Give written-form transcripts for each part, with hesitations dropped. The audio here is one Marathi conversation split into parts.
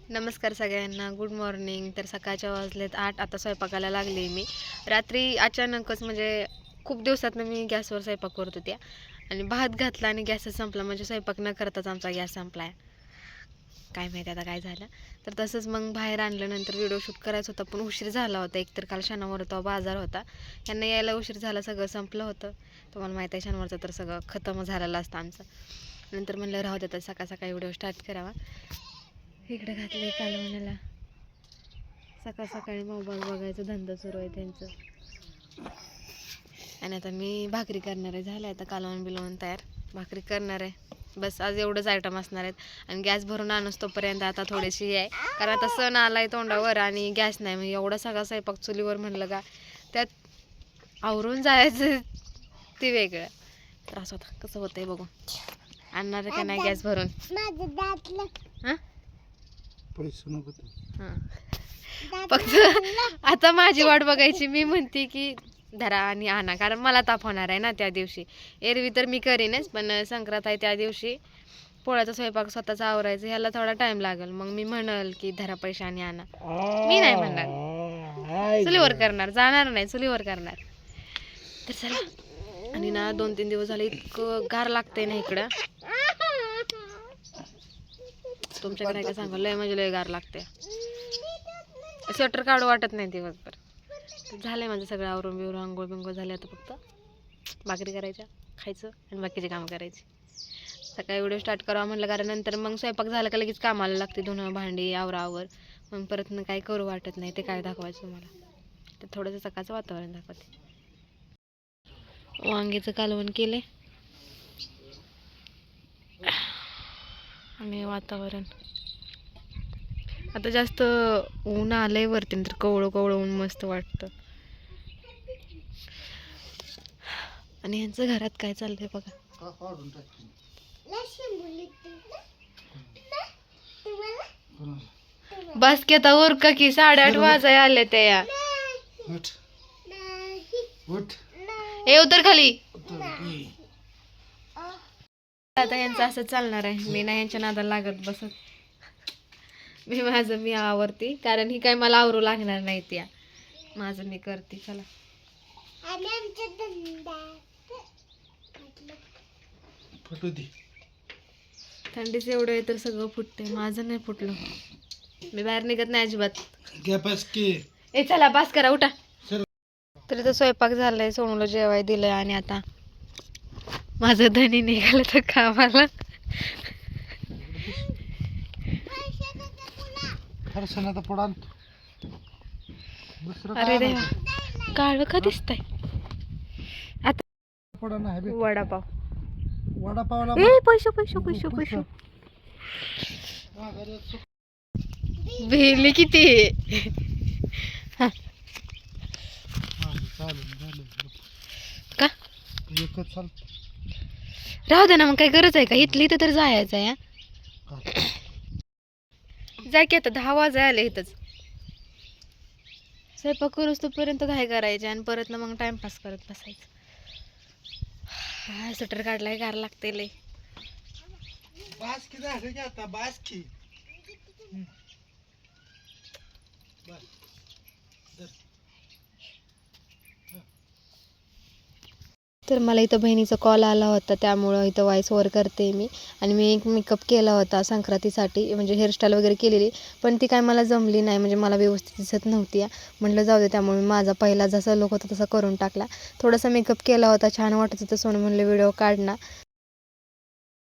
नमस्कार सगळ्यांना, गुड मॉर्निंग. तर सकाळच्या वाजलेत 8. आता स्वयंपाकाला लागले मी. रात्री अचानकच म्हणजे खूप दिवसातनं मी गॅसवर स्वयंपाक करत होते आणि भात घातला आणि गॅसच संपला. म्हणजे स्वयंपाक न करताच आमचा गॅस संपलाय. काय माहिती आता काय झालं. तर तसंच मग बाहेर आणल्यानंतर व्हिडिओ शूट करायचा होता, पण उशीर झाला होता. एकतर काल शनिवार होता, बाजार होता. यांना यायला उशीर झाला, सगळं संपलं होतं. तुम्हाला माहिती आहे शनिवारचं तर सगळं खतम झालेलं असतं आमचं. नंतर म्हणलं राहू देतात, सकाळ सकाळी व्हिडिओ स्टार्ट करावा. इकडे घातले कालवणाला. सकाळ सकाळी मोबाईल बघायचं धंदा सुरू आहे त्यांचं. आणि आता मी भाकरी करणार आहे. झालं आता कालवण बिलवण तयार, भाकरी करणार आहे. बस आज एवढंच आयटम असणार आहेत. आणि गॅस भरून आणूस तोपर्यंत आता थोडीशी आहे, कारण आता सण आलाय तोंडावर आणि गॅस नाही. मग एवढा सगळा स्वयंपाक चुलीवर म्हणलं का त्यात आवरून जायचं ते वेगळं त्रास होता. कसं होतंय बघू. आणणार आहे का नाही गॅस भरून. हां फक्त आता माझी वाट बघायची. मी म्हणते की धरा आणि आणा, कारण मला ताप होणार आहे ना त्या दिवशी. एरवी तर मी करीनच, पण संक्रांत आहे त्या दिवशी पोळ्याचा स्वयंपाक स्वतःचा आवरायचं, ह्याला थोडा टाइम लागेल. मग मी म्हणल की धरा पैसे आणि आणा. मी नाही म्हणणार, चुलीवर करणार, जाणार नाही, चुलीवर करणार. तर चला. आणि ना 2-3 दिवस झाले इतकं गार लागतंय ना इकडं. तुमच्याकडे काय सांगा, लय म्हणजे लय गार लागते. स्वेटर काढू वाटत नाही दिवसभर. झालंय माझं सगळं आवरून बिवरून, आंघोळ बिंघोळ झाले. आता फक्त भाकरी करायच्या, खायचं आणि बाकीचे कामं करायची. सकाळी व्हिडिओ स्टार्ट करावा म्हटलं, कारण नंतर मग स्वयंपाक झाला का लगेच कामाला लागते. धुणं भांडी आवरावर, मग परत काही करू वाटत नाही. ते काय दाखवायचं तुम्हाला, तर थोडंसं सकाळचं वातावरण दाखवते. वांग्याचं कालवण केले आणि वातावरण आता जास्त ऊन आलंय वरती, तर कवळं कवळं ऊन मस्त वाटतं. आणि यांचं घरात काय चाललंय बघा. बस की आता उरका की, 8:30 वाजाय आले ते या. हे उतर खाली. आता यांचं असं चालणार आहे. मी नाही यांच्या नादाला लागत बसत. मी आवरते, कारण ही काय मला आवरू लागणार नाही. त्या माझं मी करते. चला. थंडीच एवढं आहे तर सगळं फुटते. माझं नाही फुटलं, मी बाहेर निघत नाही अजिबात. ए चला पास करा, उठा. तरी तर स्वयंपाक झालाय, सोनूला जेवाय दिलंय. आणि आता माझं धनी निघालं तर कामाला. अरे देवा, काळ का दिसतंय आता. वडापाव ए पैसे पैसे पैसे पैसे भेली किती. का राहू दे ना, मग काय गरज आहे का. इथली इथं तर जायचं आहे. जा की आता 10 वाजाय आले. इथंच स्वयंपाक करूच तोपर्यंत घाई करायचे आणि परत ना मग टाइमपास करत बसायचं. स्वेटर काढलाय, गार लागते लय. तर मला इथं बहिणीचा कॉल आला होता, त्यामुळं इथं व्हॉइस ओव्हर करते मी. आणि मी एक मेकअप केला होता संक्रांतीसाठी, म्हणजे हेअरस्टाईल वगैरे केलेली, पण ती काय मला जमली नाही. म्हणजे मला व्यवस्थित दिसत नव्हती. म्हटलं जाऊ दे, त्यामुळे माझा पहिला जसा लुक होता तसा करून टाकला. थोडासा मेकअप केला होता, छान वाटत होतं. सोनू म्हणलं व्हिडिओ काढ ना.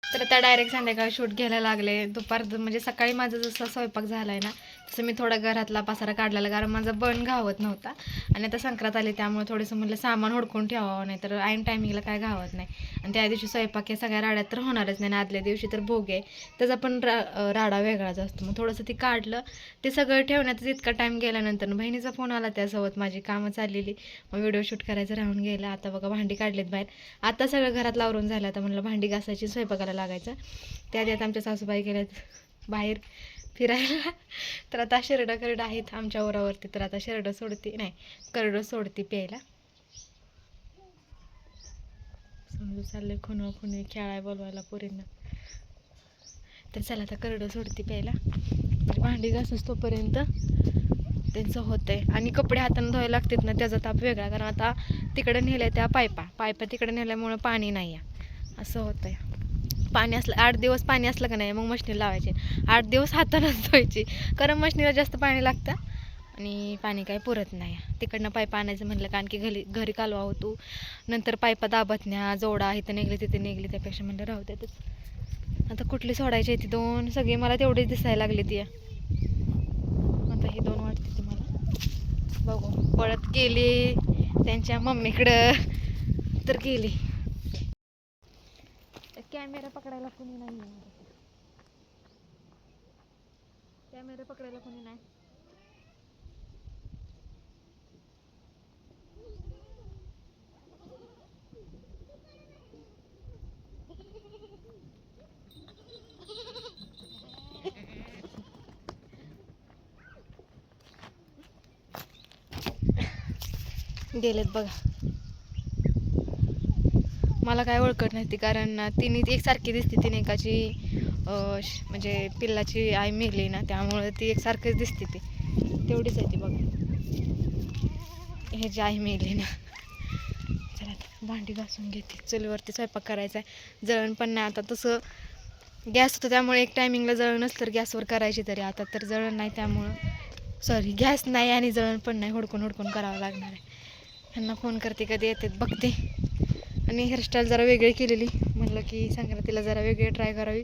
तर त्या डायरेक्ट संध्याकाळी शूट घ्यायला लागले. दुपार म्हणजे सकाळी माझा जसा स्वयंपाक झाला आहे ना, तसं मी थोडा घरातला पसारा काढलेला, कारण माझा बन घावत नव्हता. आणि आता संक्रांत आली त्यामुळे थोडंसं म्हटलं सामान हुडकून ठेवावं, नाही तर ऐन टायमिंगला काय घावत नाही. आणि त्या दिवशी स्वयंपाक हे सगळ्या राड्यात तर होणारच नाही. आदल्या दिवशी तर भोग आहे, त्याचा पण राडा वेगळाच असतो. मग थोडंसं ते काढलं, ते सगळं ठेवण्यातच इतका टाईम गेल्यानंतर बहिणीचा फोन आला, त्यासोबत माझी कामं चाललेली. मग व्हिडिओ शूट करायचं राहून गेलं. आता बघा भांडी काढलेत बाहेर. आता सगळं घरात लावरून झालं. आता म्हणलं भांडी घासायची, स्वयंपाकाला लागायचं. त्यात आमच्या सासूबाई गेल्यात बाहेर फिरायला. तर आता करडं आहेत आमच्या ओरावरती. तर आता करडं सोडते प्यायला. समजू चाललंय खुनवा खुनवी खेळाय बोलवायला पोरींना. तर चला आता करडं सोडते प्यायला, म्हणजे भांडी घासूस तोपर्यंत त्यांचं होतं आहे. आणि कपडे हातानं धुवायला लागतात ना, त्याचा ताप वेगळा, कारण आता तिकडं नेल्या त्या पायपा तिकडे नेल्यामुळं पाणी नाही आहे, असं होतं आहे. पाणी असलं 8 दिवस पाणी असलं का नाही मग मशनी लावायची, 8 दिवस हातानंच धुवायची, कारण मशनीला जास्त पाणी लागतं आणि पाणी काही पुरत नाही. तिकडनं पाईप आणायचं म्हटलं का आणखी घरी कालवा होतो, नंतर पाईपा दाबत न्या, जोडा इथं निघली तिथे निघली, त्यापेक्षा म्हणलं राहू द्यातच. आता कुठली सोडायची आहे ती 2 सगळी मला तेवढीच दिसायला लागली ती. आता ही 2 वाटते ती मला, बघू. पळत गेली त्यांच्या मम्मीकडं तर गेली. कॅमेरा पकडायला कोणी नाही, कॅमेरा पकडायला कोणी नाही. गेलेत बघा. मला काय ओळखत नाही ती, कारण तिने एकसारखी दिसते. तिने एकाची म्हणजे पिल्लाची आई मेली ना, त्यामुळे ती एकसारखीच दिसते. ती तेवढीच आहे ती बघा, ह्याची आई मेली ना. चला भांडी घासून घेते, चुलीवरती स्वयंपाक करायचा आहे. जळण पण नाही आता, तसं गॅस होतं त्यामुळे एक टायमिंगला जळण नसतं तर गॅसवर करायची, तरी आता तर जळण नाही त्यामुळं, सॉरी गॅस नाही आणि जळण पण नाही, हुडकून करावं लागणार आहे. ह्यांना फोन करते कधी येतात बघते. आणि हेअरस्टाईल जरा वेगळी केलेली, म्हटलं की संक्रांतीला जरा वेगळी ट्राय करावी,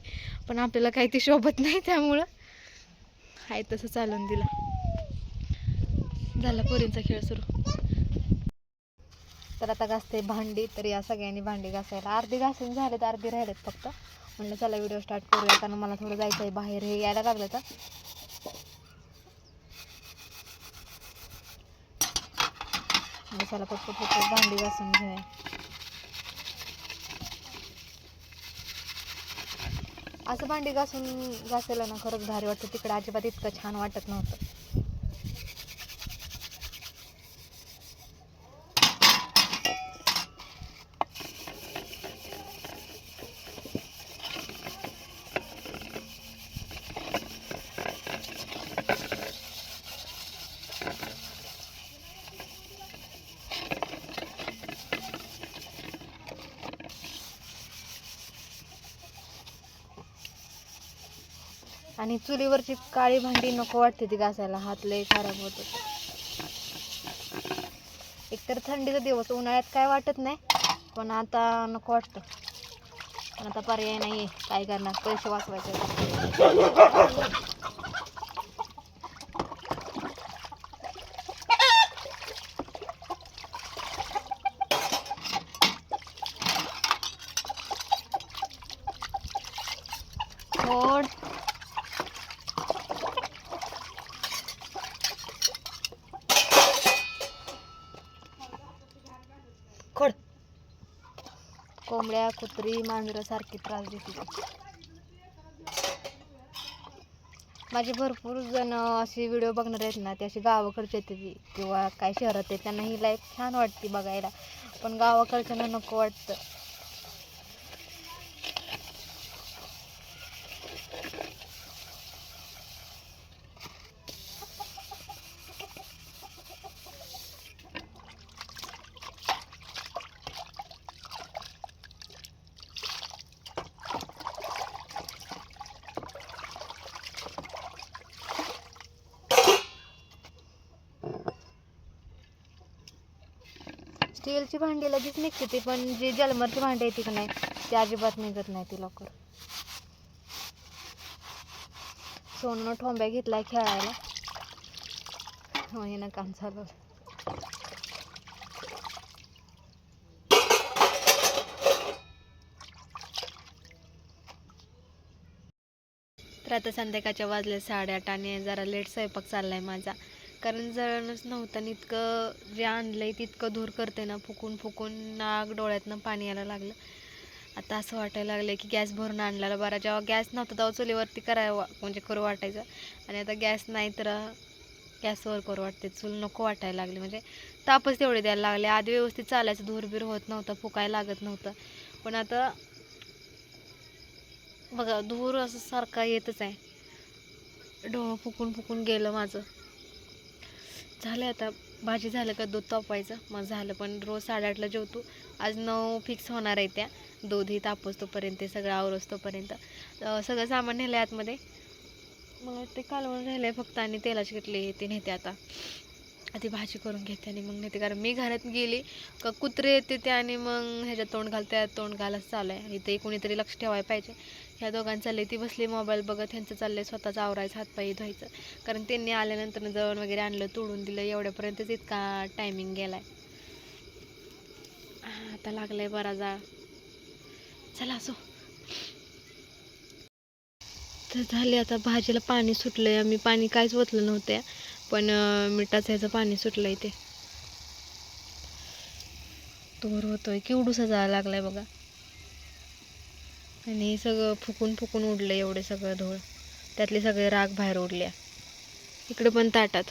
पण आपल्याला काही ती शोभत नाही त्यामुळं आहे तसं चालून दिलं. झाला पोरींचा खेळ सुरू. तर आता घासते भांडी, तर या सगळ्यांनी भांडी घासायला अर्धी घासून झालेत, अर्धी राहिलेत फक्त. म्हणलं चला व्हिडिओ स्टार्ट करूया, कारण मला थोडं जायचं आहे बाहेर, हे यायला लागलं तर. चला पटपट भांडी घासून घेऊया. असं भांडी घासायला ना खरंच भारी वाटतं, तिकडे अजिबात इतकं छान वाटत नव्हतं. आणि चुलीवरची काळी भांडी नको वाटते ती घासायला, हात लय खराब होतो. एकतर थंडीचा दिवस, उन्हाळ्यात काय वाटत नाही, पण आता नको वाटतं. पण आता पर्याय नाही आहे, काय करणार, पैसे वाचवायचे. खोड खोड कोंबड्या, कुत्री, मांजरं सारखी त्रास देते. माझे भरपूर जण असे व्हिडिओ बघणार आहेत ना, ते अशी गावाकडचे येते किंवा काय शहरात आहेत, त्यांना ही लाईफ छान वाटते बघायला, पण गावाकडच्यांना नको वाटतं. स्टीलची भांडी लगेच निघते ती, पण जी जलमरची भांडी येते की नाही ती अजिबात निघत नाही ती लवकर. सोनूनं ठोंब्या घेतलाय खेळायला, हिनं काम चालू. तर आता संध्याकाळच्या वाजले 8:30 आणि जरा लेट स्वयंपाक चाललाय माझा, कारण जळणच नव्हतं आणि इतकं जे आणलंय तितकं धूर करते ना, फुकून नाक डोळ्यातनं पाणी यायला लागलं. आता असं वाटायला लागलं की गॅस भरून आणलेला बरा, जेव्हा गॅस नव्हता तेव्हा चुलीवरती म्हणजे करू वाटायचं, आणि आता गॅस नाही तर गॅसवर करू वाटते. चूल नको वाटायला लागली, म्हणजे तापच तेवढे द्यायला लागले. आधी व्यवस्थित चालायचं, धूरबीर होत नव्हतं, फुकायला लागत नव्हतं, पण आता बघा धूर असं सारखा येतच आहे. डोळं फुकून फुकून गेलं माझं. झालं आता भाजी झालं का दूध तापवायचं मग झालं. पण रोज 8:30ला जेवतो. आज 9 फिक्स होणार आहे त्या. दूधही तापवस तोपर्यंत ते सगळं आवरस तोपर्यंत सगळं सामान नेलं आहे आतमध्ये. मग ते कालवण राहिलं आहे फक्त आणि तेलाची किटली ते नेते आता. ती भाजी करून घेते आणि मग नेते. कारण मी घरात गेली का कुत्रे येते ते आणि मग ह्याच्यात तोंड घालते तोंड घालायचं चालू आहे. इथे कोणीतरी लक्ष ठेवायला पाहिजे. ह्या दोघांचं चालले ती बसली मोबाईल बघत. ह्यांचं चाललंय स्वतःचं आवरायचं हातपाई धुवायचं. कारण त्यांनी आल्यानंतर जेवण वगैरे आणलं तोडून दिलं एवढ्यापर्यंतच इतका टायमिंग गेलाय. आता लागलाय बरा जाळ. चला असो. तर झाले आता भाजीला पाणी सुटलंय. आम्ही पाणी काहीच ओतलं नव्हतं पण मिठाचं ह्याचं पाणी सुटलं इथे. तोर होतोय केवढूसा जाळा लागलाय बघा. आणि सगळं फुकून फुकून उडलं एवढे सगळं धूळ. त्यातले सगळे राग बाहेर उडल्या. इकडे पण ताटात.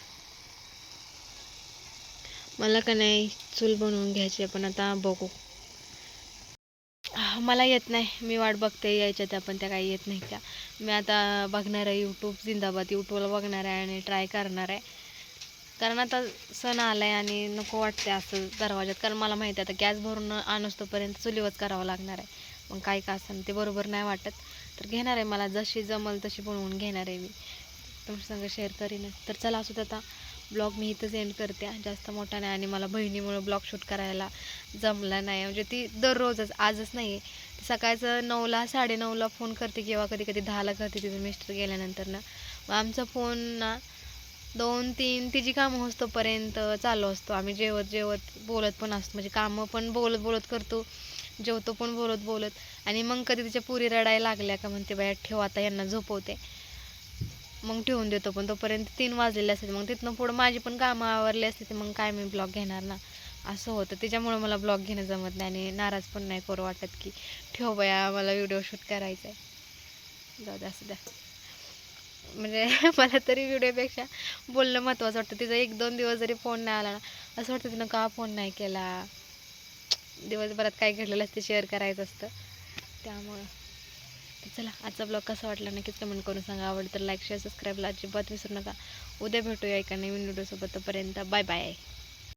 मला का नाही चूल बनवून घ्यायची पण आता बघू. मला येत नाही. मी वाट बघते यायच्या त्या पण त्या काही येत नाही त्या. मी आता बघणार आहे यूट्यूब जिंदाबाद यूट्यूबला बघणार आहे आणि ट्राय करणार आहे. कारण आता सण आला आहे आणि नको वाटते असं दरवाज्यात. कारण मला माहिती आहे आता गॅस भरून आणोस्तोपर्यंत चुलीवरच करावं लागणार आहे. मग काय का असं ते बरोबर नाही वाटत. तर घेणार आहे मला जशी जमल तशी बनवून घेणार आहे मी. तुमच्यासंग शेअर करीनच. तर चला असू आता ब्लॉग मी इथंच एंड करते. जास्त मोठा नाही आणि मला बहिणीमुळं ब्लॉग शूट करायला जमला नाही. म्हणजे ती दररोजच आजच नाही आहे. सकाळचं 9ला 9:30ला फोन करते किंवा कधी कधी 10ला करते तिचं मिस्टर गेल्यानंतर ना. मग आमचा फोन ना 2-3 तिची कामं होतोपर्यंत चालू असतो. आम्ही जेवत जेवत बोलत पण असतो. म्हणजे कामं पण बोलत बोलत करतो. जेवतो पण बोलत बोलत. आणि मग कधी तिच्या पुरी रडायला लागल्या का म्हणते बाया ठेव आता यांना झोपवते. मग ठेवून देतो पण तोपर्यंत 3 वाजलेले असते. मग तिथनं पुढं माझी पण कामं आवरली असते ते मग काय मी ब्लॉग घेणार ना. असं होतं. त्याच्यामुळं मला ब्लॉग घेणं जमत नाही आणि नाराज पण नाही करू वाटत की ठेव बाया मला व्हिडिओ शूट करायचा आहे. जाऊ द्या असू द्या. म्हणजे मला तरी व्हिडिओपेक्षा बोलणं महत्त्वाचं वाटतं. तिचा 1-2 दिवस जरी फोन नाही आला ना असं वाटतं तिनं का फोन नाही केला. दिवसभरात काय घडलेलं असते शेअर करायचं असतं त्यामुळं. चला आजचा ब्लॉग कसा वाटला नक्कीच कमेंट करून सांगा. आवडतं लाईक शेअर सबस्क्राईबला अजिबात विसरू नका. उद्या भेटूया एका नवीन व्हिडिओसोबत. तोपर्यंत बाय बाय.